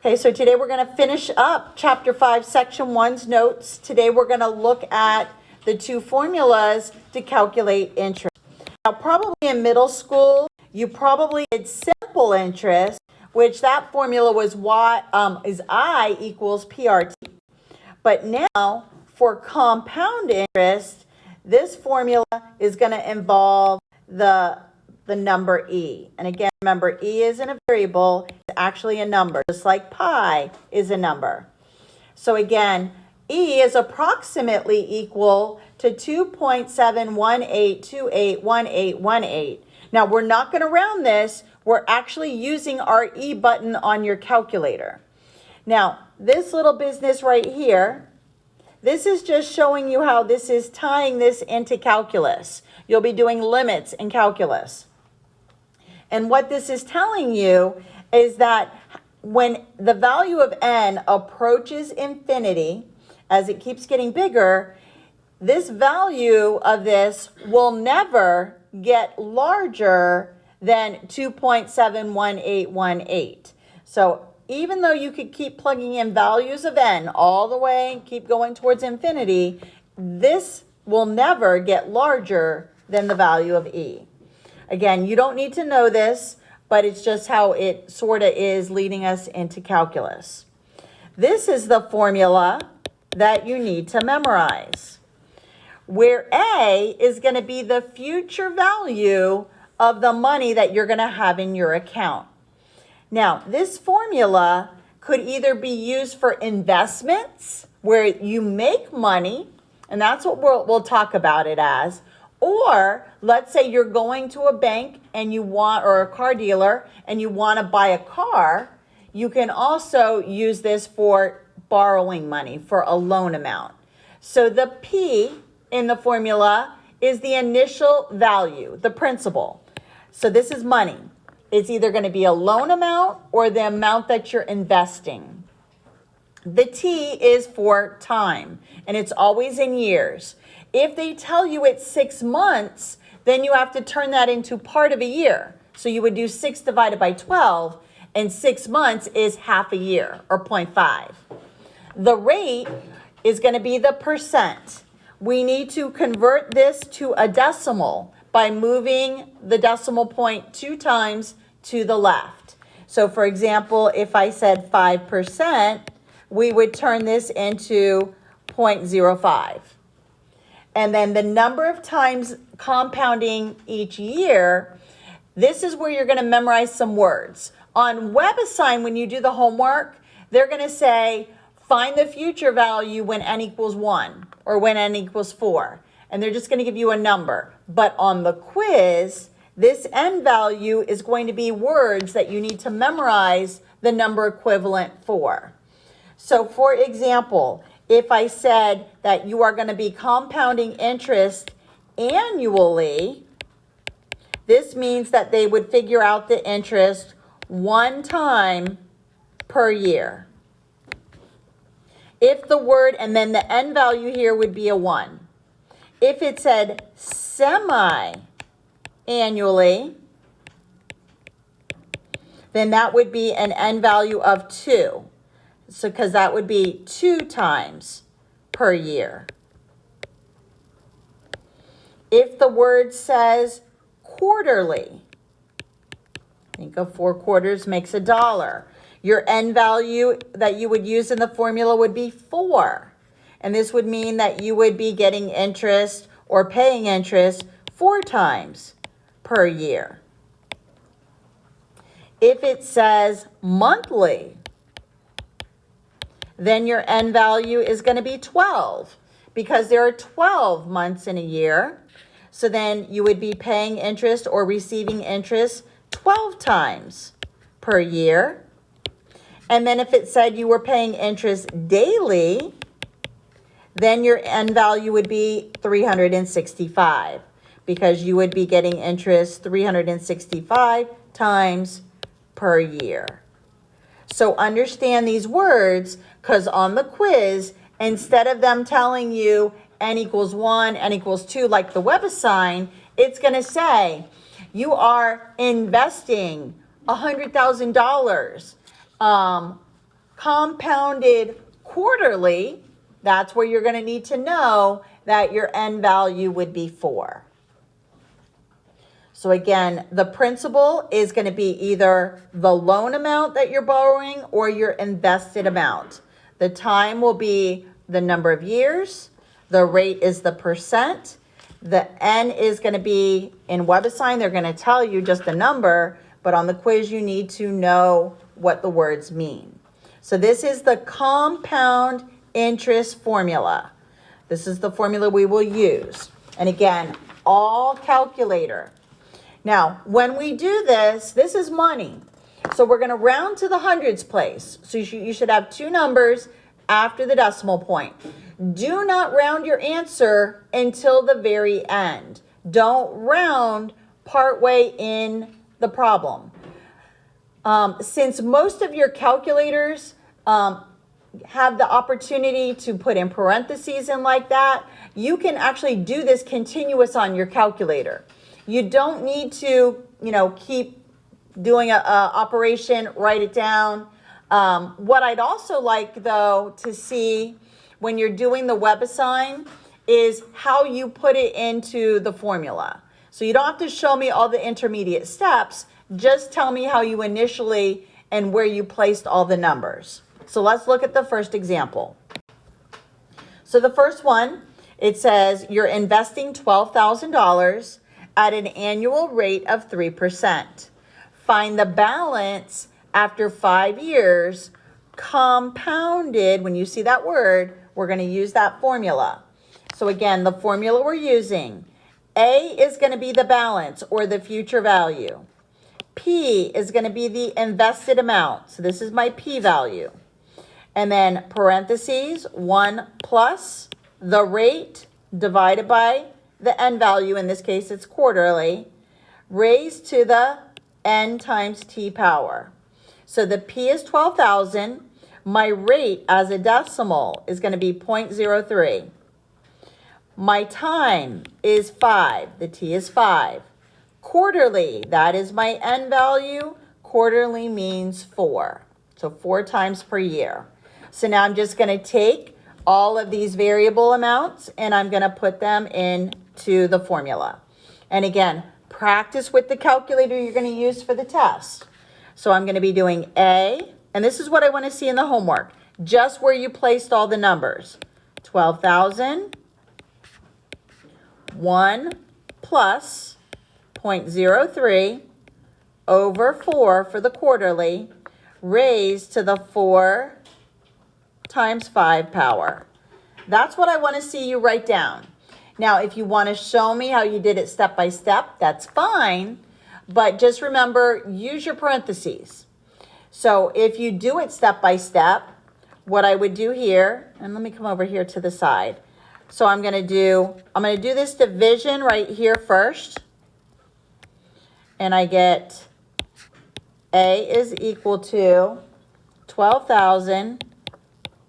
Okay, so today we're going to finish up Chapter 5, Section 1's notes. Today we're going to look at the two formulas to calculate interest. Now, probably in middle school, you probably did simple interest, which that formula was is I equals PRT. But now, for compound interest, this formula is going to involve the number e. And again, remember, e isn't a variable, it's actually a number, just like pi is a number. So again, e is approximately equal to 2.718281818. Now, we're not going to round this. We're actually using our e button on your calculator. Now, this little business right here, this is just showing you how this is tying this into calculus. You'll be doing limits in calculus. And what this is telling you is that when the value of n approaches infinity, as it keeps getting bigger, this value of this will never get larger than 2.71818. So even though you could keep plugging in values of n all the way and keep going towards infinity, this will never get larger than the value of e. Again, you don't need to know this, but it's just how it sort of is leading us into calculus. This is the formula that you need to memorize, where a is going to be the future value of the money that you're going to have in your account. Now, this formula could either be used for investments, where you make money, and that's what we'll talk about it as. Or let's say you're going to a bank and you want, or a car dealer, and you want to buy a car. You can also use this for borrowing money, for a loan amount. So the P in the formula is the initial value, the principal. So this is money. It's either going to be a loan amount or the amount that you're investing. The T is for time, and it's always in years. If they tell you it's 6 months, then you have to turn that into part of a year. So you would do 6 divided by 12, and 6 months is half a year, or 0.5. The rate is going to be the percent. We need to convert this to a decimal by moving the decimal point 2 times to the left. So for example, if I said 5%, we would turn this into 0.05. And then the number of times compounding each year, this is where you're going to memorize some words. On WebAssign, when you do the homework, they're going to say, find the future value when n equals 1 or when n equals 4. And they're just going to give you a number. But on the quiz, this n value is going to be words that you need to memorize the number equivalent for. So for example, if I said that you are going to be compounding interest annually, this means that they would figure out the interest 1 time per year. If the word, and then the n value here would be a 1. If it said semi-annually, then that would be an n value of 2. So, because that would be 2 times per year. If the word says quarterly, think of 4 quarters makes $1. Your n value that you would use in the formula would be 4. And this would mean that you would be getting interest or paying interest 4 times per year. If it says monthly, then your n value is going to be 12 because there are 12 months in a year. So then you would be paying interest or receiving interest 12 times per year. And then if it said you were paying interest daily, then your n value would be 365 because you would be getting interest 365 times per year. So understand these words, because on the quiz, instead of them telling you n equals 1, n equals 2, like the WebAssign, it's going to say you are investing $100,000 compounded quarterly, that's where you're going to need to know that your end value would be 4. So again, the principal is going to be either the loan amount that you're borrowing or your invested amount. The time will be the number of years. The rate is the percent. The N is going to be in WebAssign. They're going to tell you just a number, but on the quiz, you need to know what the words mean. So this is the compound interest formula. This is the formula we will use. And again, all calculator. Now, when we do this, this is money. So we're going to round to the hundreds place. So you should have 2 numbers after the decimal point. Do not round your answer until the very end. Don't round partway in the problem. Since most of your calculators have the opportunity to put in parentheses and like that, you can actually do this continuous on your calculator. You don't need to, keep doing a operation, write it down. What I'd also like, though, to see when you're doing the WebAssign is how you put it into the formula. So you don't have to show me all the intermediate steps. Just tell me how you initially and where you placed all the numbers. So let's look at the first example. So the first one, it says you're investing $12,000 at an annual rate of 3%. Find the balance after 5 years compounded. When you see that word, we're going to use that formula. So again, the formula we're using, A is going to be the balance or the future value. P is going to be the invested amount. So this is my P value. And then parentheses, 1 plus the rate divided by the N value. In this case, it's quarterly, raised to the N times T power. So the P is 12,000. My rate as a decimal is going to be 0.03. My time is 5. The T is 5. Quarterly, that is my N value. Quarterly means 4. So 4 times per year. So now I'm just going to take all of these variable amounts and I'm going to put them into the formula. And again, practice with the calculator you're going to use for the test. So I'm going to be doing A, and this is what I want to see in the homework, just where you placed all the numbers. 12,000, 1 plus 0.03 over 4 for the quarterly, raised to the 4 times 5 power. That's what I want to see you write down. Now, if you want to show me how you did it step by step, that's fine. But just remember, use your parentheses. So if you do it step by step, what I would do here, and let me come over here to the side. So I'm going to do this division right here first. And I get A is equal to 12,000.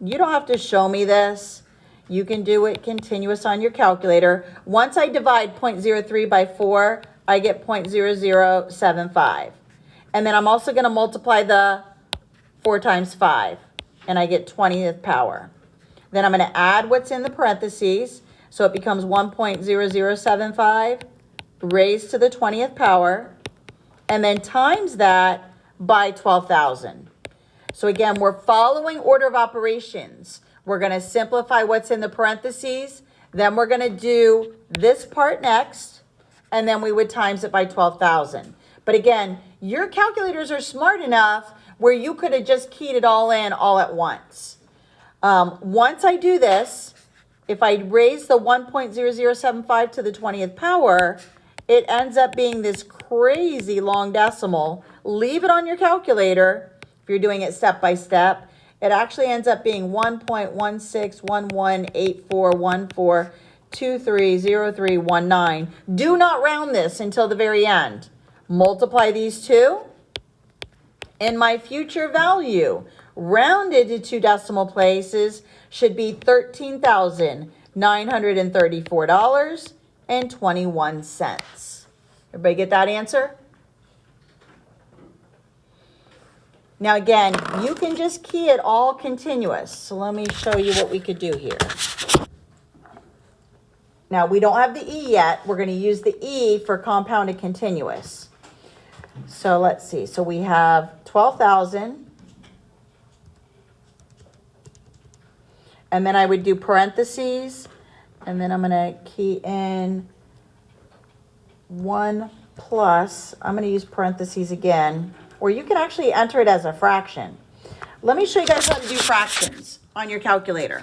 You don't have to show me this. You can do it continuous on your calculator. Once I divide 0.03 by 4, I get 0.0075. And then I'm also going to multiply the 4 times 5, and I get 20th power. Then I'm going to add what's in the parentheses, so it becomes 1.0075 raised to the 20th power, and then times that by 12,000. So again, we're following order of operations. We're going to simplify what's in the parentheses, then we're going to do this part next, and then we would times it by 12,000. But again, your calculators are smart enough where you could have just keyed it all in all at once. Once I do this, if I raise the 1.0075 to the 20th power, it ends up being this crazy long decimal. Leave it on your calculator if you're doing it step by step. It actually ends up being 1.16118414230319. Do not round this until the very end. Multiply these two, and my future value, rounded to 2 decimal places, should be $13,934.21. Everybody get that answer? Now again, you can just key it all continuous. So let me show you what we could do here. Now we don't have the E yet. We're going to use the E for compounded continuous. So let's see. So we have 12,000. And then I would do parentheses. And then I'm going to key in 1 plus. I'm going to use parentheses again. Or you can actually enter it as a fraction. Let me show you guys how to do fractions on your calculator.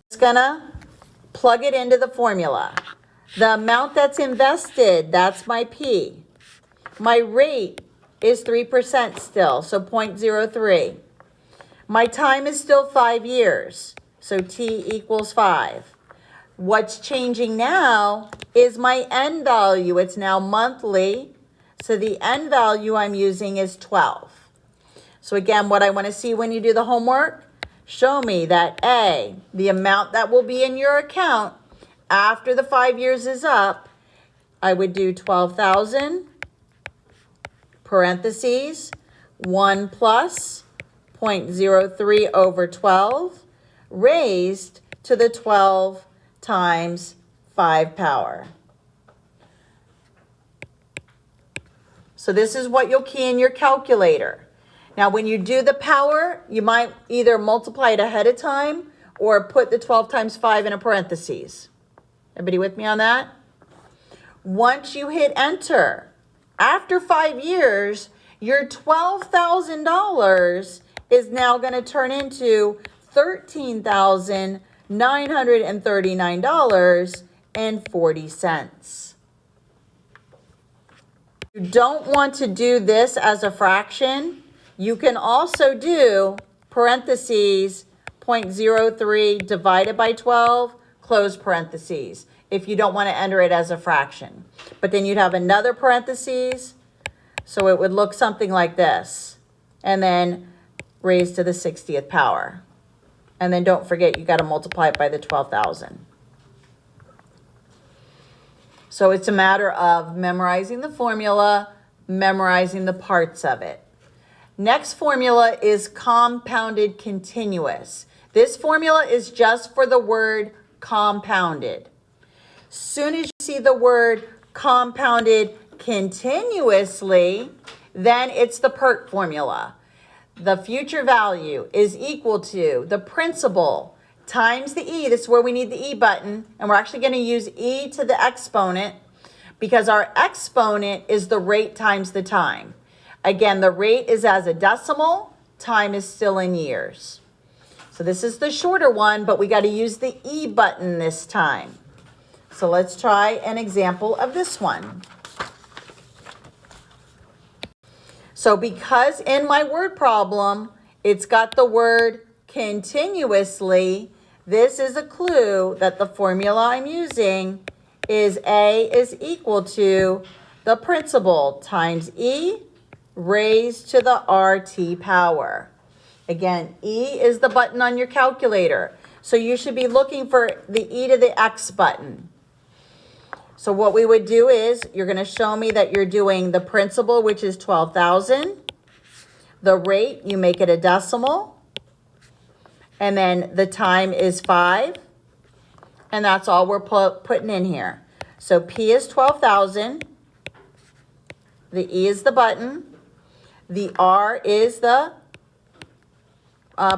It's going to plug it into the formula. The amount that's invested, that's my P. My rate is 3% still, so 0.03. My time is still 5 years, so T equals 5. What's changing now is my N value. It's now monthly, so the N value I'm using is 12. So again, what I want to see when you do the homework, show me that A, the amount that will be in your account after the 5 years is up, I would do 12,000, parentheses, 1 plus 0.03 over 12, raised to the 12 times 5 power. So this is what you'll key in your calculator. Now, when you do the power, you might either multiply it ahead of time or put the 12 times 5 in a parentheses. Everybody with me on that? Once you hit enter, after 5 years, your $12,000 is now going to turn into $13,939.40. You don't want to do this as a fraction. You can also do parentheses 0.03 divided by 12, close parentheses, if you don't want to enter it as a fraction. But then you'd have another parentheses, so it would look something like this. And then raised to the 60th power. And then don't forget, you got to multiply it by the 12,000. So it's a matter of memorizing the formula, memorizing the parts of it. Next formula is compounded continuous. This formula is just for the word compounded. Soon as you see the word compounded continuously, then it's the PERT formula. The future value is equal to the principal times the E. This is where we need the E button. And we're actually going to use E to the exponent because our exponent is the rate times the time. Again, the rate is as a decimal, time is still in years. So this is the shorter one, but we got to use the E button this time. So let's try an example of this one. So because in my word problem, it's got the word continuously, this is a clue that the formula I'm using is A is equal to the principal times E raised to the RT power. Again, E is the button on your calculator. So you should be looking for the E to the X button. So what we would do is you're going to show me that you're doing the principal, which is 12,000. The rate, you make it a decimal. And then the time is 5. And that's all we're putting in here. So P is 12,000. The E is the button. The R is the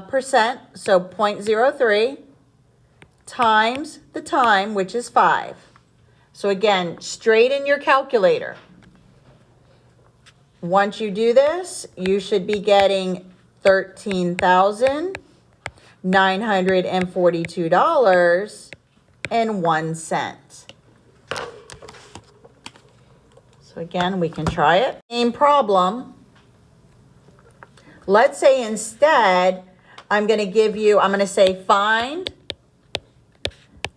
percent, so 0.03 times the time, which is 5. So again, straight in your calculator. Once you do this, you should be getting $13,942.01. So again, we can try it. Same problem. Let's say instead, I'm going to say find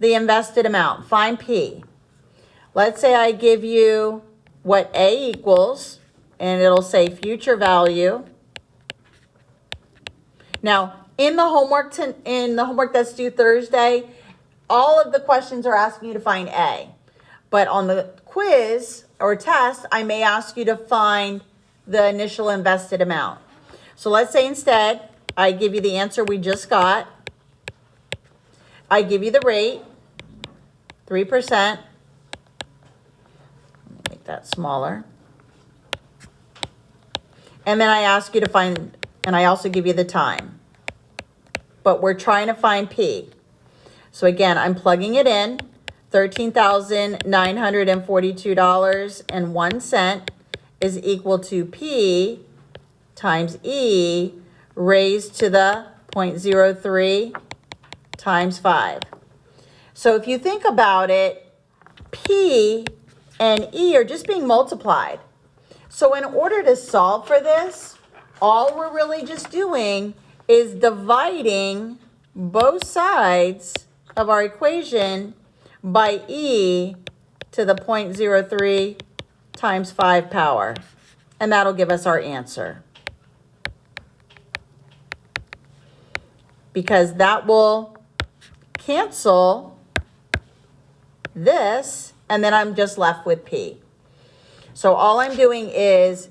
the invested amount, find P. Let's say I give you what A equals, and it'll say future value. Now, in the homework that's due Thursday, all of the questions are asking you to find A. But on the quiz or test, I may ask you to find the initial invested amount. So let's say instead, I give you the answer we just got. I give you the rate, 3%. Let me make that smaller. And then I ask you to find, and I also give you the time. But we're trying to find P. So again, I'm plugging it in, $13,942.01 is equal to P times E raised to the 0.03 times 5. So if you think about it, P and E are just being multiplied. So in order to solve for this, all we're really just doing is dividing both sides of our equation by E to the 0.03 times 5 power. And that'll give us our answer. Because that will cancel this, and then I'm just left with P. So all I'm doing is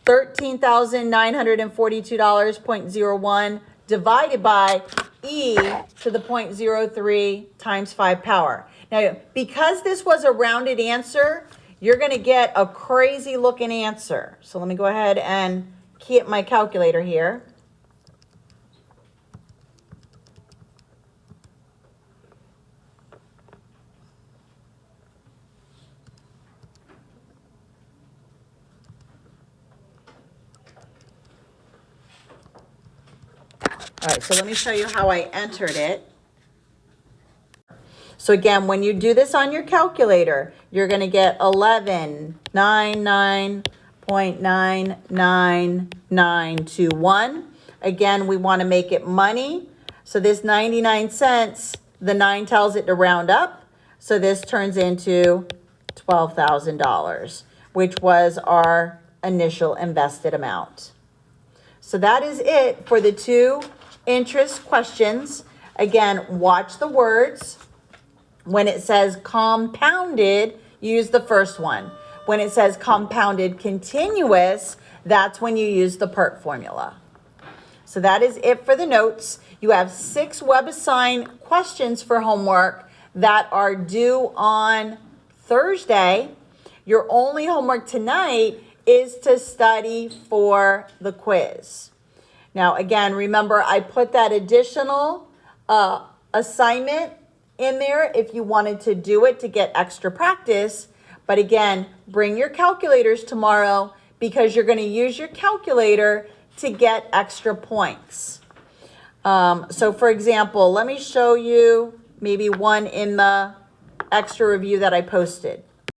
$13,942.01 divided by E to the 0.03 times 5 power. Now, because this was a rounded answer, you're going to get a crazy looking answer. So let me go ahead and key up my calculator here. All right, so let me show you how I entered it. So again, when you do this on your calculator, you're going to get 1199.99921. Again, we want to make it money. So this 99 cents, the 9 tells it to round up. So this turns into $12,000, which was our initial invested amount. So that is it for the 2 interest questions. Again, watch the words. When it says compounded, use the first one. When it says compounded continuous, that's when you use the PERT formula. So that is it for the notes. You have 6 WebAssign questions for homework that are due on Thursday. Your only homework tonight is to study for the quiz. Now, again, remember, I put that additional assignment in there if you wanted to do it to get extra practice. But again, bring your calculators tomorrow because you're going to use your calculator to get extra points. So for example, let me show you maybe one in the extra review that I posted.